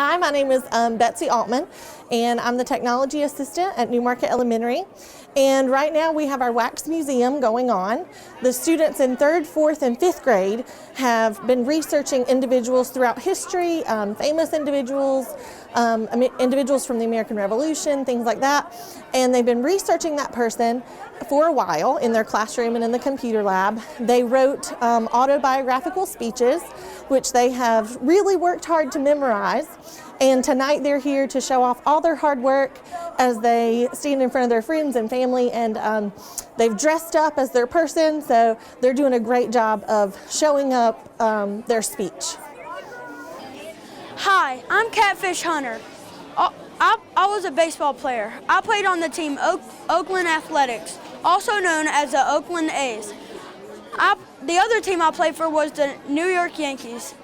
Hi, my name is Betsy Altman, and I'm the technology assistant at Newmarket Elementary. And right now we have our wax museum going on. The students in 3rd, 4th, and 5th grade have been researching individuals throughout history, famous individuals, individuals from the American Revolution, things like that. And they've been researching that person for a while in their classroom and in the computer lab. They wrote autobiographical speeches, which they have really worked hard to memorize. And tonight they're here to show off all their hard work as they stand in front of their friends and family, and they've dressed up as their person, so they're doing a great job of showing up their speech. Hi, I'm Catfish Hunter. I was a baseball player. I played on the team Oakland Athletics, also known as the Oakland A's. The other team I played for was the New York Yankees.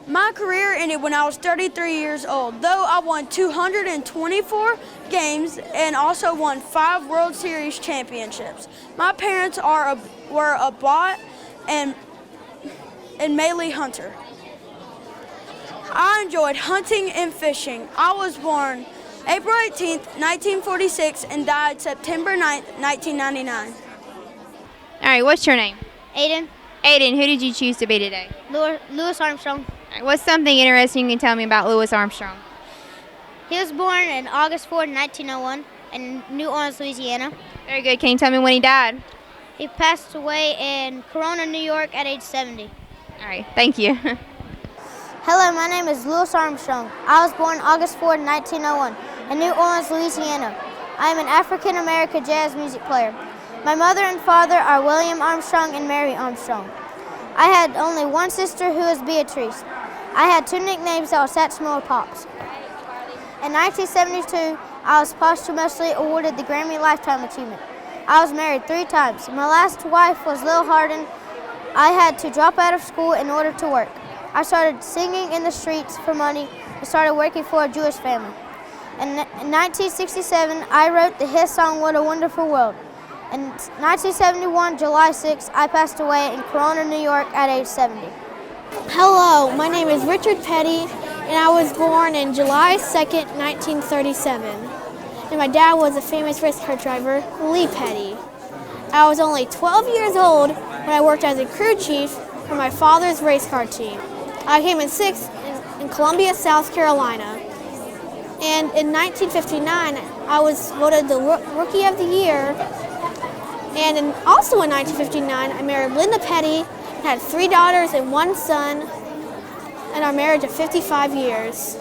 My career ended when I was 33 years old, though I won 224 games and also won 5 World Series championships. My parents were a bot and Maylee Hunter. I enjoyed hunting and fishing. I was born April 18th, 1946 and died September 9th, 1999. All right, what's your name? Aiden. Aiden, who did you choose to be today? Louis Armstrong. All right, what's something interesting you can tell me about Louis Armstrong? He was born on August 4, 1901 in New Orleans, Louisiana. Very good. Can you tell me when he died? He passed away in Corona, New York at age 70. All right, thank you. Hello, my name is Louis Armstrong. I was born August 4, 1901 in New Orleans, Louisiana. I am an African-American jazz music player. My mother and father are William Armstrong and Mary Armstrong. I had only one sister who was Beatrice. I had 2 nicknames that were Satchmo or Pops. In 1972, I was posthumously awarded the Grammy Lifetime Achievement. I was married 3 times. My last wife was Lil Hardin. I had to drop out of school in order to work. I started singing in the streets for money and started working for a Jewish family. In 1967, I wrote the hit song What a Wonderful World. In 1971, July 6, I passed away in Corona, New York at age 70. Hello, my name is Richard Petty, and I was born in July 2nd, 1937. And my dad was a famous race car driver, Lee Petty. I was only 12 years old when I worked as a crew chief for my father's race car team. I came in 6th in Columbia, South Carolina. And in 1959, I was voted the Rookie of the Year. And also in 1959, I married Linda Petty and had 3 daughters and 1 son, and our marriage of 55 years.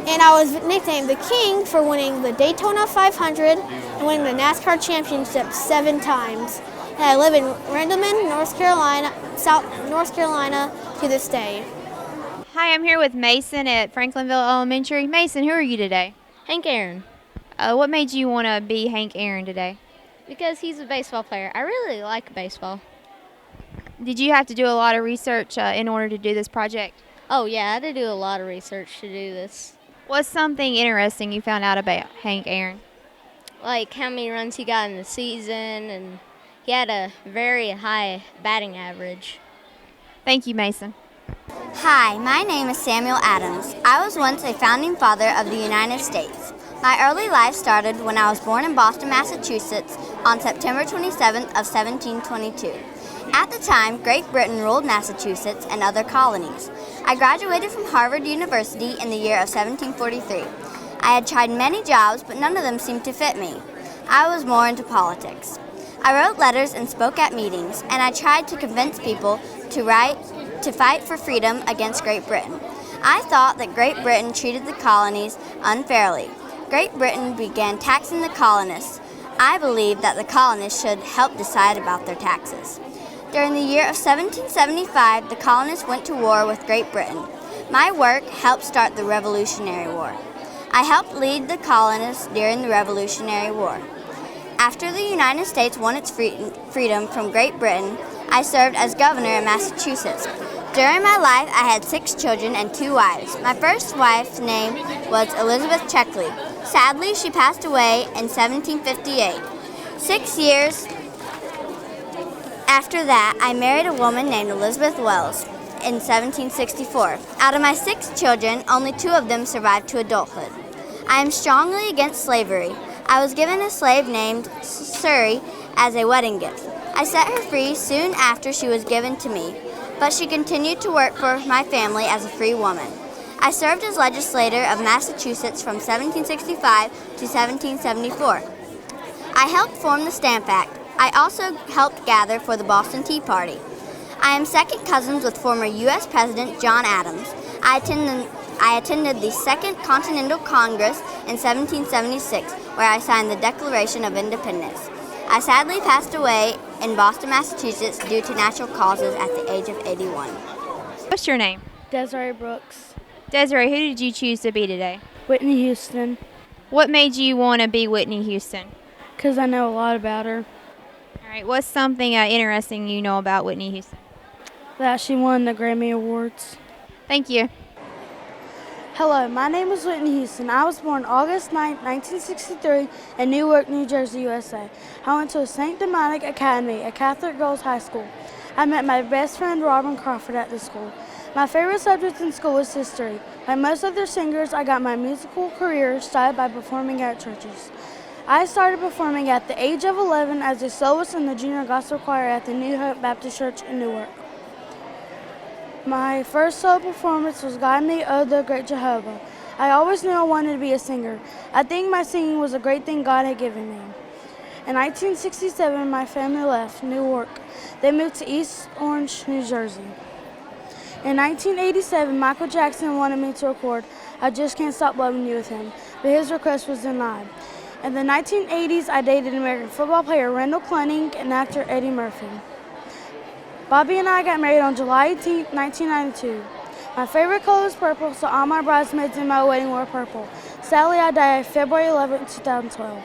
And I was nicknamed the King for winning the Daytona 500 and winning the NASCAR Championship 7 times. And I live in Randolph, North Carolina to this day. Hi, I'm here with Mason at Franklinville Elementary. Mason, who are you today? Hank Aaron. What made you want to be Hank Aaron today? Because he's a baseball player. I really like baseball. Did you have to do a lot of research in order to do this project? Oh, yeah, I had to do a lot of research to do this. What's something interesting you found out about Hank Aaron? Like how many runs he got in the season, and he had a very high batting average. Thank you, Mason. Hi, my name is Samuel Adams. I was once a founding father of the United States. My early life started when I was born in Boston, Massachusetts on September 27th of 1722. At the time, Great Britain ruled Massachusetts and other colonies. I graduated from Harvard University in the year of 1743. I had tried many jobs, but none of them seemed to fit me. I was more into politics. I wrote letters and spoke at meetings, and I tried to convince people to fight for freedom against Great Britain. I thought that Great Britain treated the colonies unfairly. Great Britain began taxing the colonists. I believed that the colonists should help decide about their taxes. During the year of 1775, the colonists went to war with Great Britain. My work helped start the Revolutionary War. I helped lead the colonists during the Revolutionary War. After the United States won its freedom from Great Britain, I served as governor in Massachusetts. During my life, I had 6 children and 2 wives. My first wife's name was Elizabeth Checkley. Sadly, she passed away in 1758. 6 years after that, I married a woman named Elizabeth Wells. in 1764. Out of my 6 children, only 2 of them survived to adulthood. I am strongly against slavery. I was given a slave named Surrey as a wedding gift. I set her free soon after she was given to me, but she continued to work for my family as a free woman. I served as legislator of Massachusetts from 1765 to 1774. I helped form the Stamp Act. I also helped gather for the Boston Tea Party. I am second cousins with former U.S. President John Adams. I attended the Second Continental Congress in 1776, where I signed the Declaration of Independence. I sadly passed away in Boston, Massachusetts due to natural causes at the age of 81. What's your name? Desiree Brooks. Desiree, who did you choose to be today? Whitney Houston, What made you want to be Whitney Houston? because I know a lot about her. All right, what's something interesting you know about Whitney Houston? That she won the Grammy Awards. Thank you. Hello, my name is Whitney Houston. I was born August 9, 1963 in Newark, New Jersey, USA. I went to a St. Dominic Academy, a Catholic girls' high school. I met my best friend Robin Crawford at the school. My favorite subject in school was history. Like most other singers, I got my musical career started by performing at churches. I started performing at the age of 11 as a soloist in the junior gospel choir at the New Hope Baptist Church in Newark. My first solo performance was "Guide Me, O the Great Jehovah." I always knew I wanted to be a singer. I think my singing was a great thing God had given me. In 1967, my family left Newark. They moved to East Orange, New Jersey. In 1987, Michael Jackson wanted me to record "I Just Can't Stop Loving You" with him, but his request was denied. In the 1980s, I dated American football player Randall Clenning and actor Eddie Murphy. Bobby and I got married on July 18, 1992. My favorite color is purple, so all my bridesmaids in my wedding wore purple. Sadly, I died February 11, 2012.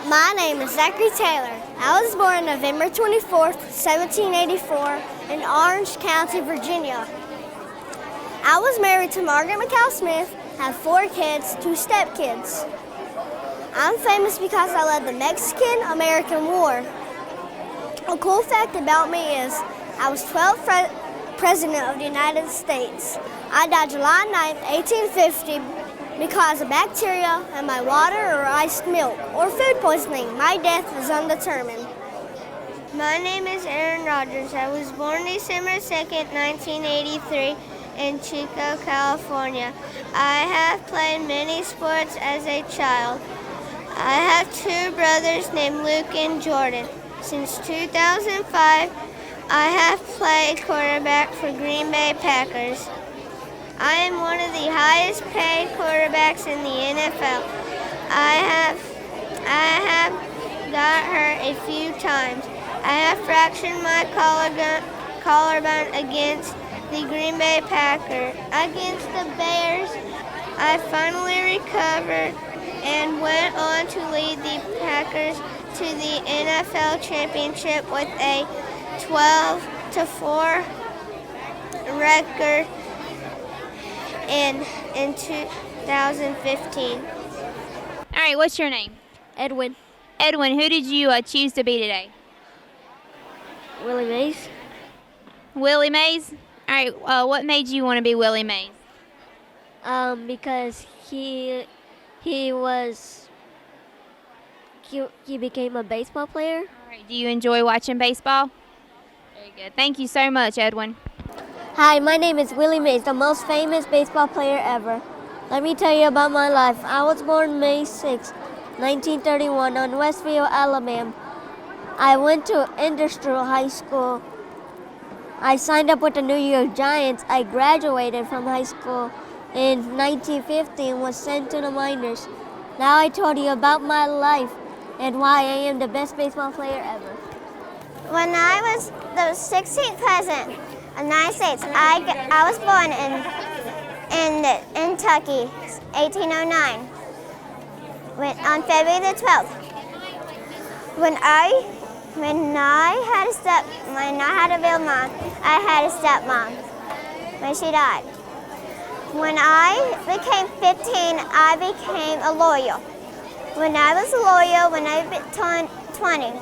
My name is Zachary Taylor. I was born November 24th, 1784 in Orange County, Virginia. I was married to Margaret McCall Smith, have 4 kids, 2 stepkids. I'm famous because I led the Mexican-American War. A cool fact about me is I was 12th President of the United States. I died July 9, 1850 because of bacteria in my water or iced milk or food poisoning. My death is undetermined. My name is Aaron Rodgers. I was born December 2nd, 1983 in Chico, California. I have played many sports as a child. I have 2 brothers named Luke and Jordan. Since 2005, I have played quarterback for Green Bay Packers. I am one of the highest paid quarterbacks in the NFL. I have got hurt a few times. I have fractured my collarbone against the Green Bay Packers. Against the Bears, I finally recovered and went on to lead the Packers to the NFL championship with a 12-4 record in 2015. All right, what's your name? Edwin. Edwin, who did you choose to be today? Willie Mays. Willie Mays? All right, what made you want to be Willie Mays? Because he became a baseball player. All right, do you enjoy watching baseball? Very good. Thank you so much, Edwin. Hi, my name is Willie Mays, the most famous baseball player ever. Let me tell you about my life. I was born May 6, 1931 on Westville, Alabama. I went to Industrial High School. I signed up with the New York Giants. I graduated from high school in 1950 and was sent to the minors. Now I told you about my life and why I am the best baseball player ever. When I was the 16th president of the United States, I was born in Kentucky, 1809, on February the 12th. When I had a real mom, I had a stepmom when she died. When I became 15, I became a lawyer. When I was a lawyer, when I turned 20,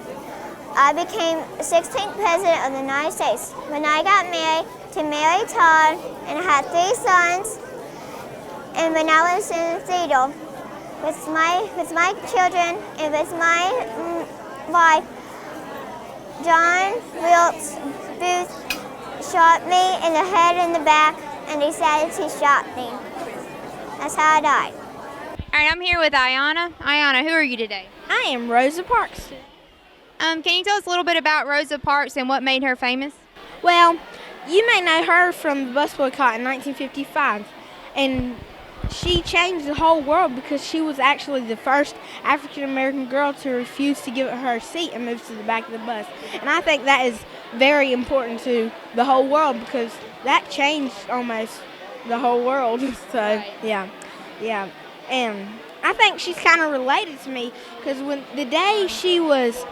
I became 16th President of the United States. When I got married to Mary Todd and I had 3 sons, and when I was in Theodore, with my children and with my wife, John Wilkes Booth shot me in the head and the back and decided to shot me. That's how I died. All right, I'm here with Ayana. Ayana, who are you today? I am Rosa Parks. Can you tell us a little bit about Rosa Parks and what made her famous? Well, you may know her from the bus boycott in 1955, and she changed the whole world because she was actually the first African-American girl to refuse to give up her seat and move to the back of the bus. And I think that is very important to the whole world because that changed almost the whole world. So, yeah. And I think she's kind of related to me because when the day she was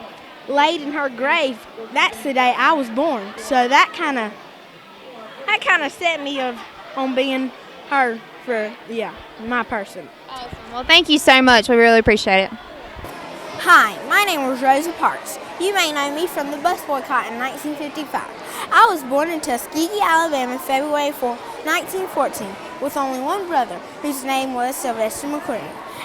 laid in her grave, that's the day I was born. So that kind of set me on being her for, my person. Awesome. Well, thank you so much. We really appreciate it. Hi, my name is Rosa Parks. You may know me from the bus boycott in 1955. I was born in Tuskegee, Alabama, February 4, 1914, with only one brother, whose name was Sylvester McQueen.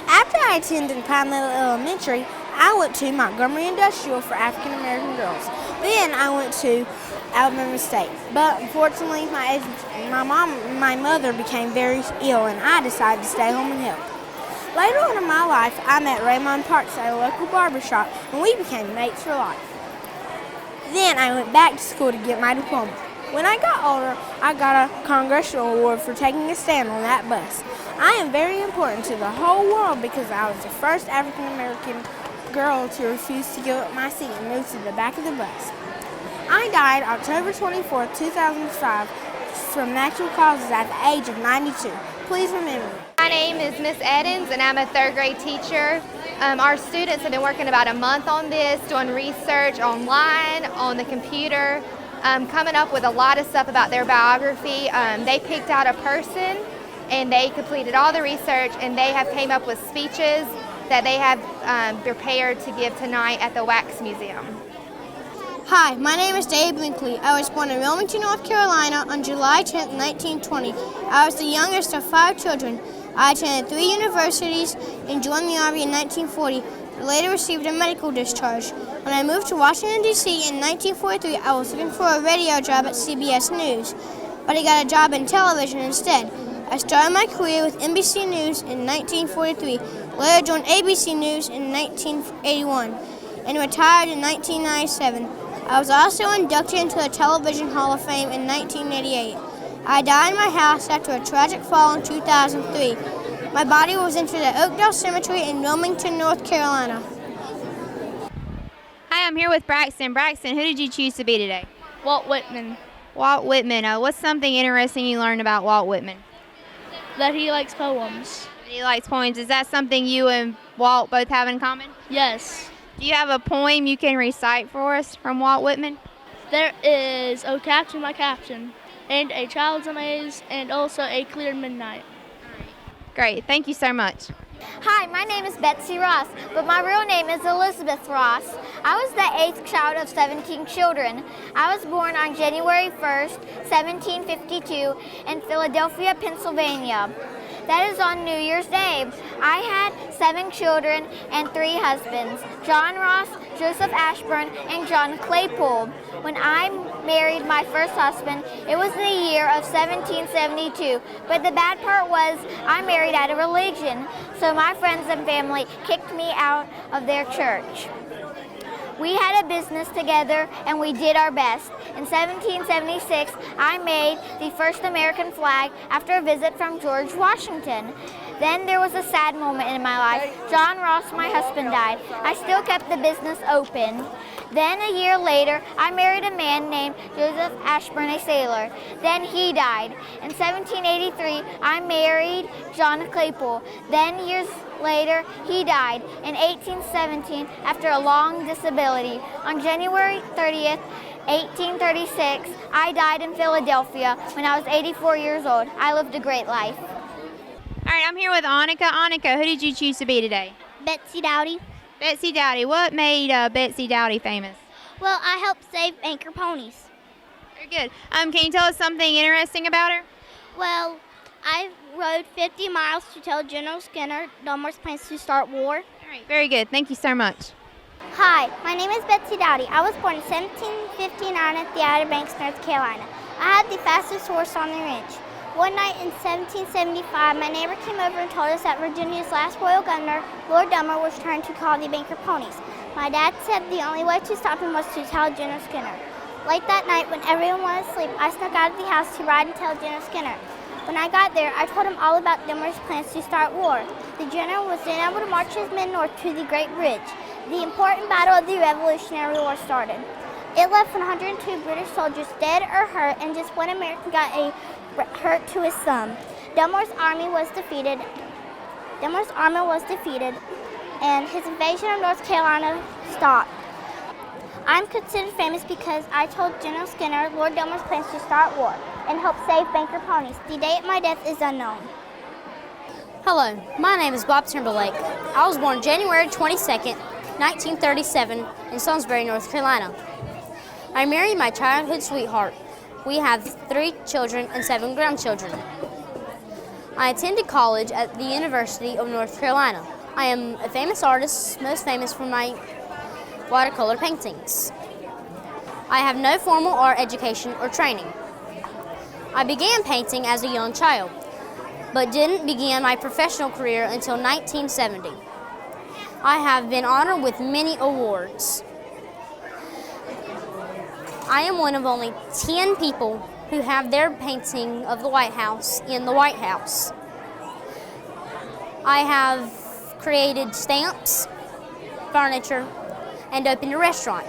After I attended Franklinville Elementary, I went to Montgomery Industrial for African American girls. Then I went to Alabama State. But unfortunately, my mother became very ill, and I decided to stay home and help. Later on in my life, I met Raymond Parks at a local barbershop, and we became mates for life. Then I went back to school to get my diploma. When I got older, I got a congressional award for taking a stand on that bus. I am very important to the whole world because I was the first African American girl to refuse to give up my seat and move to the back of the bus. I died October 24, 2005 from natural causes at the age of 92. Please remember me. My name is Miss Adams and I'm a 3rd grade teacher. Our students have been working about a month on this, doing research online, on the computer, coming up with a lot of stuff about their biography. They picked out a person and they completed all the research and they have came up with speeches that they have prepared to give tonight at the Wax Museum. Hi, my name is Dave Blinkley. I was born in Wilmington, North Carolina on July 10, 1920. I was the youngest of 5 children. I attended 3 universities and joined the Army in 1940. Later received a medical discharge. When I moved to Washington, D.C. in 1943, I was looking for a radio job at CBS News, but I got a job in television instead. I started my career with NBC News in 1943, later joined ABC News in 1981, and retired in 1997. I was also inducted into the Television Hall of Fame in 1988. I died in my house after a tragic fall in 2003. My body was interred at Oakdale Cemetery in Wilmington, North Carolina. Hi, I'm here with Braxton. Braxton, who did you choose to be today? Walt Whitman. Walt Whitman. What's something interesting you learned about Walt Whitman? That he likes poems. He likes poems. Is that something you and Walt both have in common? Yes. Do you have a poem you can recite for us from Walt Whitman? There is O Captain, My Captain, and A Child's Amaze, and also A Clear Midnight. Great. Thank you so much. Hi, my name is Betsy Ross, but my real name is Elizabeth Ross. I was the 8th child of 17 children. I was born on January 1st, 1752 in Philadelphia, Pennsylvania. That is on New Year's Day. I had 7 children and 3 husbands, John Ross, Joseph Ashburn, and John Claypool. When I married my first husband, it was the year of 1772. But the bad part was I married out of religion, so my friends and family kicked me out of their church. We had a business together and we did our best. In 1776, I made the first American flag after a visit from George Washington. Then there was a sad moment in my life. John Ross, my husband, died. I still kept the business open. Then a year later, I married a man named Joseph Ashburn, a sailor. Then he died. In 1783, I married John Claypool. Then years later, he died. In 1817, after a long disability. On January 30th, 1836, I died in Philadelphia when I was 84 years old. I lived a great life. All right, I'm here with Annika. Annika, who did you choose to be today? Betsy Dowdy. Betsy Dowdy. What made Betsy Dowdy famous? Well, I helped save anchor ponies. Very good. Can you tell us something interesting about her? Well, I rode 50 miles to tell General Skinner Dunmore's plans to start war. All right, very good. Thank you so much. Hi, my name is Betsy Dowdy. I was born in 1759 at the Outer Banks, North Carolina. I had the fastest horse on the ranch. One night in 1775, my neighbor came over and told us that Virginia's last royal governor, Lord Dummer, was trying to call the banker ponies. My dad said the only way to stop him was to tell General Skinner. Late that night, when everyone was asleep, I snuck out of the house to ride and tell General Skinner. When I got there, I told him all about Dummer's plans to start war. The general was then able to march his men north to the Great Bridge. The important battle of the Revolutionary War started. It left 102 British soldiers dead or hurt, and just one American got a hurt to his thumb. Dunmore's army was defeated, and his invasion of North Carolina stopped. I'm considered famous because I told General Skinner Lord Dunmore's plans to start war and help save banker ponies. The date of my death is unknown. Hello, my name is Bob Turnbull Lake. I was born January 22nd, 1937 in Salisbury, North Carolina. I married my childhood sweetheart. We have 3 children and 7 grandchildren. I attended college at the University of North Carolina. I am a famous artist, most famous for my watercolor paintings. I have no formal art education or training. I began painting as a young child, but didn't begin my professional career until 1970. I have been honored with many awards. I am one of only 10 people who have their painting of the White House in the White House. I have created stamps, furniture, and opened a restaurant.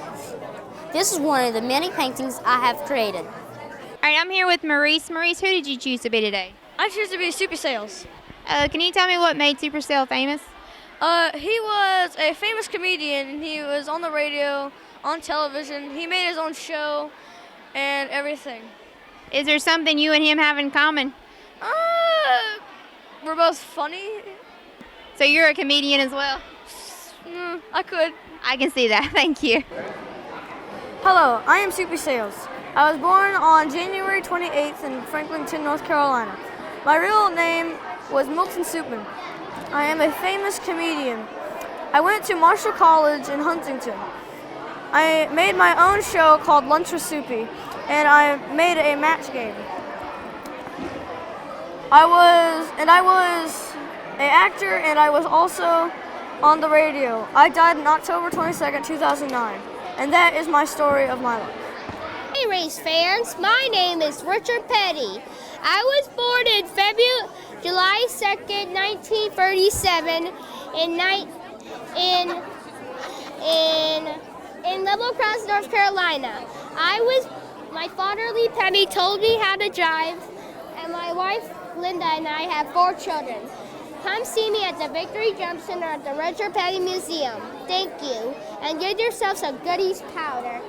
This is one of the many paintings I have created. All right, I'm here with Maurice. Maurice, who did you choose to be today? I choose to be Supercells. Can you tell me what made Supercell famous? He was a famous comedian. He was on the radio, on television. He made his own show and everything. Is there something you and him have in common? We're both funny. So you're a comedian as well? I could. I can see that. Thank you. Hello, I am Supercells. I was born on January 28th in Franklinville, North Carolina. My real name was Milton Soupman. I am a famous comedian. I went to Marshall College in Huntington. I made my own show called Lunch with Soupy, and I made a match game. I was an actor, and I was also on the radio. I died on October 22nd, 2009, and that is my story of my life. Hey race fans, my name is Richard Petty. I was born in July 2nd, 1937 in Level Cross, North Carolina. My father, Lee Petty, told me how to drive, and my wife, Linda, and I have 4 children. Come see me at the Victory Jump Center at the Richard Petty Museum. Thank you, and get yourself some Goodies powder.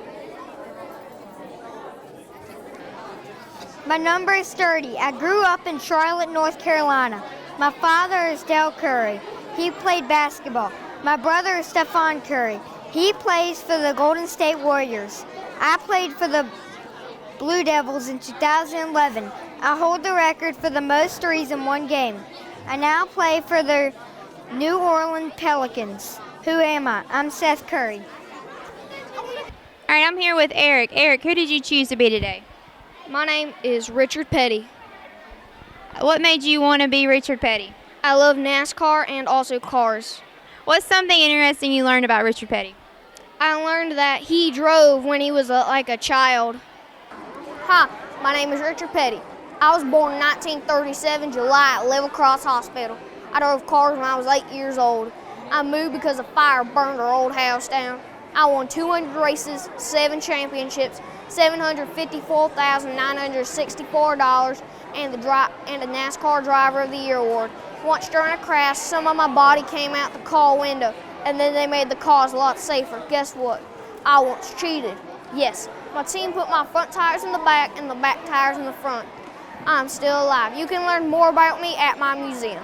My number is 30. I grew up in Charlotte, North Carolina. My father is Del Curry. He played basketball. My brother is Stephon Curry. He plays for the Golden State Warriors. I played for the Blue Devils in 2011. I hold the record for the most threes in one game. I now play for the New Orleans Pelicans. Who am I? I'm Seth Curry. All right, I'm here with Eric. Eric, who did you choose to be today? My name is Richard Petty. What made you want to be Richard Petty? I love NASCAR and also cars. What's something interesting you learned about Richard Petty? I learned that he drove when he was a child. Hi, my name is Richard Petty. I was born in 1937, July, at Level Cross Hospital. I drove cars when I was 8 years old. I moved because a fire burned our old house down. I won 200 races, 7 championships, $754,964, and the NASCAR Driver of the Year award. Once during a crash, some of my body came out the car window, and then they made the cars a lot safer. Guess what? I once cheated. Yes, my team put my front tires in the back and the back tires in the front. I'm still alive. You can learn more about me at my museum.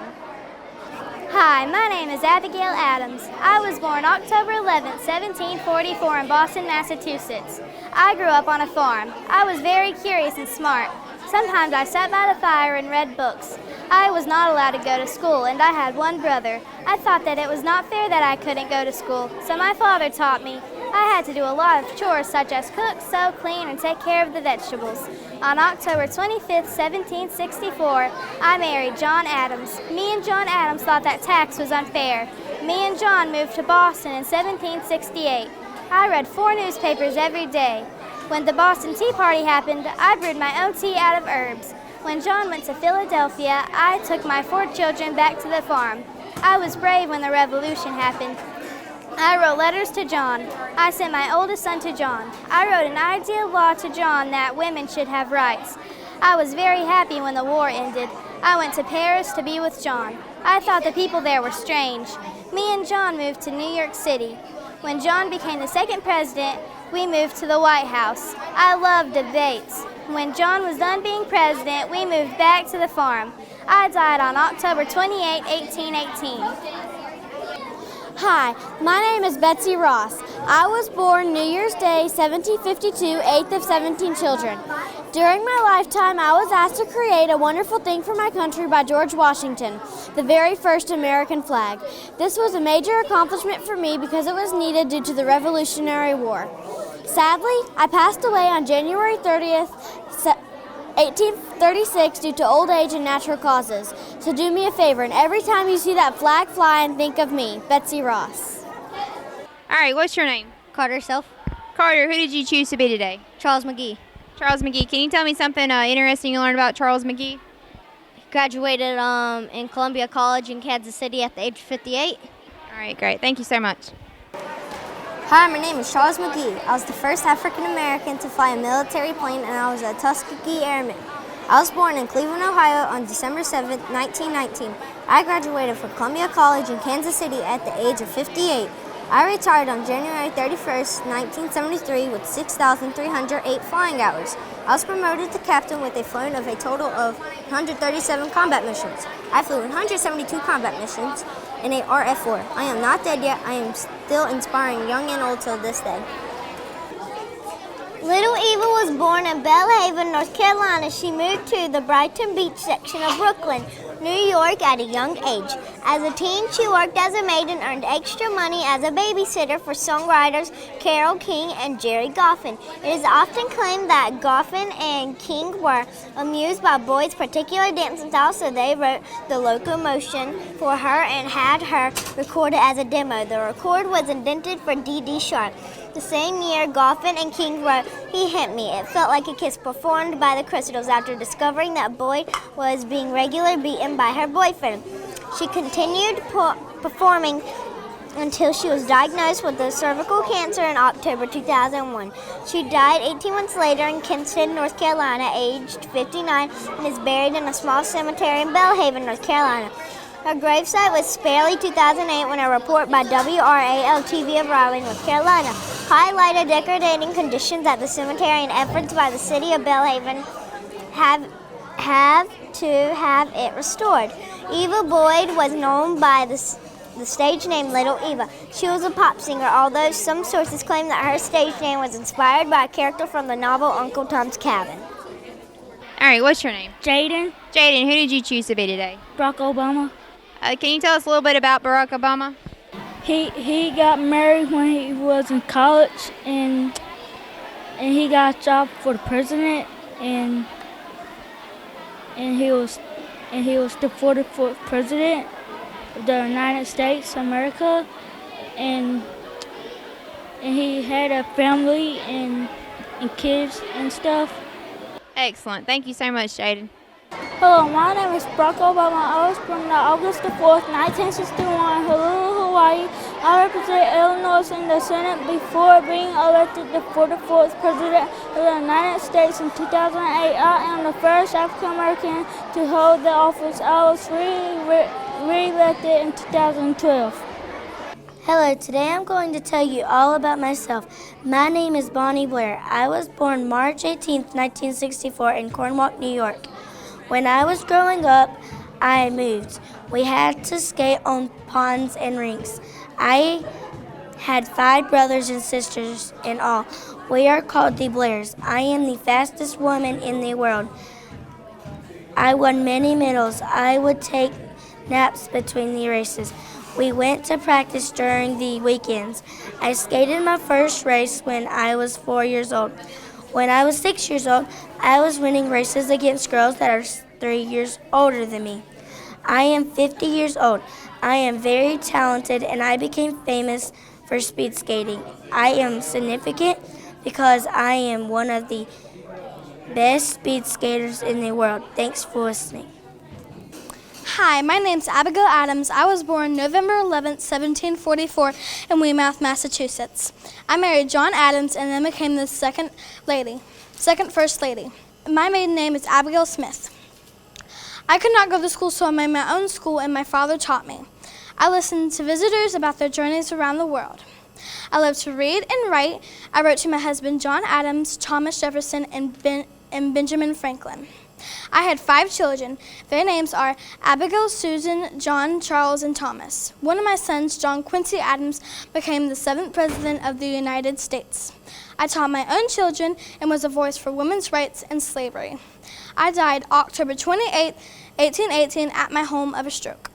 Hi, my name is Abigail Adams. I was born October 11, 1744 in Boston, Massachusetts. I grew up on a farm. I was very curious and smart. Sometimes I sat by the fire and read books. I was not allowed to go to school, and I had one brother. I thought that it was not fair that I couldn't go to school, so my father taught me. I had to do a lot of chores such as cook, sew, clean, and take care of the vegetables. On October 25, 1764, I married John Adams. Me and John Adams thought that tax was unfair. Me and John moved to Boston in 1768. I read 4 newspapers every day. When the Boston Tea Party happened, I brewed my own tea out of herbs. When John went to Philadelphia, I took my 4 children back to the farm. I was brave when the Revolution happened. I wrote letters to John. I sent my oldest son to John. I wrote an ideal law to John that women should have rights. I was very happy when the war ended. I went to Paris to be with John. I thought the people there were strange. Me and John moved to New York City. When John became the 2nd president, we moved to the White House. I loved debates. When John was done being president, we moved back to the farm. I died on October 28, 1818. Hi, my name is Betsy Ross. I was born New Year's Day, 1752, 8th of 17 children. During my lifetime, I was asked to create a wonderful thing for my country by George Washington, the very first American flag. This was a major accomplishment for me because it was needed due to the Revolutionary War. Sadly, I passed away on January 30th, 1836 due to old age and natural causes. So do me a favor, and every time you see that flag flying, think of me, Betsy Ross. All right, what's your name? Carter Self. Carter, who did you choose to be today? Charles Mcgee. Charles Mcgee. Can you tell me something interesting you learned about Charles Mcgee? Graduated in Columbia College in Kansas City at the age of 58. All right, great. Thank you so much. Hi, my name is Charles Mcgee. I was the first African American to fly a military plane, and I was a Tuskegee Airman. I was born in Cleveland, Ohio on December 7, 1919. I graduated from Columbia College in Kansas City at the age of 58. I retired on January 31st, 1973 with 6,308 flying hours. I was promoted to captain with a flown of a total of 137 combat missions. I flew 172 combat missions in a RF-4. I am not dead yet. I am still inspiring young and old till this day. Little Eva was born in Belhaven, North Carolina. She moved to the Brighton Beach section of Brooklyn, New York at a young age. As a teen, she worked as a maid and earned extra money as a babysitter for songwriters Carole King and Jerry Goffin. It is often claimed that Goffin and King were amused by boys' particular dancing style, so they wrote the locomotion for her and had her recorded as a demo. The record was intended for D.D. Sharp. The same year, Goffin and King wrote He Hit Me. It felt like a kiss, performed by the Crystals after discovering that Boyd was being regularly beaten by her boyfriend. She continued performing until she was diagnosed with cervical cancer in October 2001. She died 18 months later in Kinston, North Carolina, aged 59, and is buried in a small cemetery in Belhaven, North Carolina. Her gravesite was spared 2008 when a report by WRAL-TV of Raleigh, North Carolina, highlighted degrading conditions at the cemetery and efforts by the city of Belhaven have to have it restored. Eva Boyd was known by the stage name Little Eva. She was a pop singer, although some sources claim that her stage name was inspired by a character from the novel Uncle Tom's Cabin. All right, what's your name? Jaden. Jaden, who did you choose to be today? Barack Obama. Can you tell us a little bit about Barack Obama? He got married when he was in college, and he got a job for the president, and he was the 44th president of the United States of America, and he had a family and kids and stuff. Excellent. Thank you so much, Jaden. Hello, my name is Barack Obama. I was born on August 4th, 1961, Honolulu, Hawaii. I represent Illinois in the Senate before being elected the 44th President of the United States in 2008. I am the first African American to hold the office. I was re-elected in 2012. Hello, today I'm going to tell you all about myself. My name is Bonnie Blair. I was born March 18th, 1964 in Cornwall, New York. When I was growing up, I moved. We had to skate on ponds and rinks. I had 5 brothers and sisters in all. We are called the Blairs. I am the fastest woman in the world. I won many medals. I would take naps between the races. We went to practice during the weekends. I skated my first race when I was 4 years old. When I was 6 years old, I was winning races against girls that are 3 years older than me. I am 50 years old. I am very talented and I became famous for speed skating. I am significant because I am one of the best speed skaters in the world. Thanks for listening. Hi, my name's Abigail Adams. I was born November 11th, 1744 in Weymouth, Massachusetts. I married John Adams and then became the second First Lady. My maiden name is Abigail Smith. I could not go to school, so I made my own school and my father taught me. I listened to visitors about their journeys around the world. I love to read and write. I wrote to my husband John Adams, Thomas Jefferson, and Benjamin Franklin. I had 5 children. Their names are Abigail, Susan, John, Charles, and Thomas. One of my sons, John Quincy Adams, became the 7th President of the United States. I taught my own children and was a voice for women's rights and slavery. I died October 28, 1818 at my home of a stroke.